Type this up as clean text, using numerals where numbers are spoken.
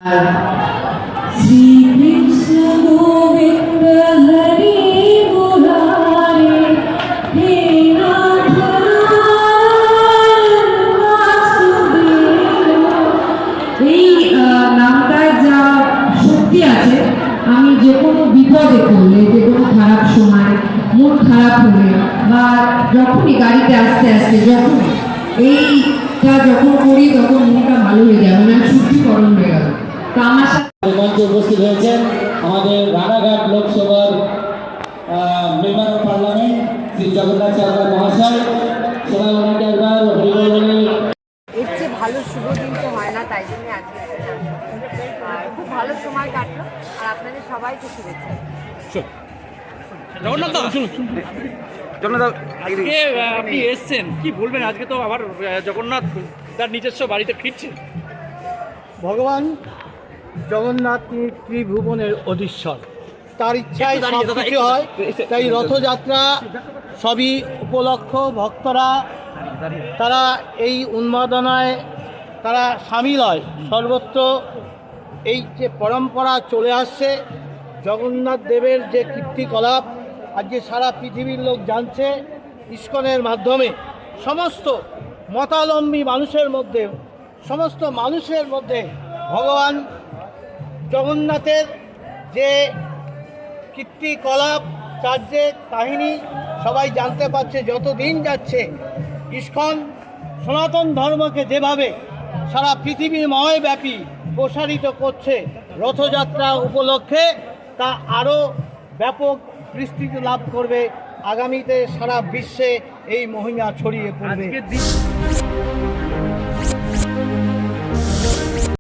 श्री कृष्ण गोविंद हरि मुरारे हे नाथ এই নামটায় যা শক্তি আছে। আমি যে কোনো বিপদে পড়লে, যে কোনো খারাপ সময়, মন খারাপ হলে বা যখনই গাড়িতে আস্তে আস্তে যখনই এইটা যখন করি তখন মনটা ভালো হয়ে যায়, মানে শুদ্ধিকরণ হয়ে গেল। তো আমার সাথে মঞ্চে উপস্থিত হয়েছেন আমাদের রানাঘাট লোকসভার member of parliament Shri Jagannath Sarkar মহাশয়। সবাই ওনাকে একবার হরিবল বলে। এর চেয়ে ভালো শুভ দিন তো হয় না, তাই জন্য আজকে আর খুব ভালো সময় কাটলো। আর আপনাদের সবাইকে শুভেচ্ছা। আজকে আপনি এসছেন, কি বলবেন? আজকে তো আবার জগন্নাথ তার নিজস্ব বাড়িতে ফিরছে। ভগবান জগন্নাথ ত্রিভুবনের অধীশ্বর, তার ইচ্ছায় সব কিছু হয়। তাই রথযাত্রা সবই উপলক্ষ, ভক্তরা তারা এই উন্মাদনায় তারা সামিল হয়। সর্বত্র এই যে পরম্পরা চলে আসছে, জগন্নাথ দেবের যে কীর্তিকলাপ আজকে সারা পৃথিবীর লোক জানছে ইস্কনের মাধ্যমে। সমস্ত মতাবলম্বী মানুষের মধ্যে, সমস্ত মানুষের মধ্যে ভগবান জগন্নাথের যে কীর্তিকলাপ, তার যে কাহিনী সবাই জানতে পারছে। যত দিন যাচ্ছে ইস্কন সনাতন ধর্মকে যেভাবে সারা পৃথিবীময় ব্যাপী প্রসারিত করছে, রথযাত্রা উপলক্ষে তা আরও ব্যাপক বিস্তৃতি লাভ করবে। আগামীতে সারা বিশ্বে এই মহিমা ছড়িয়ে পড়বে।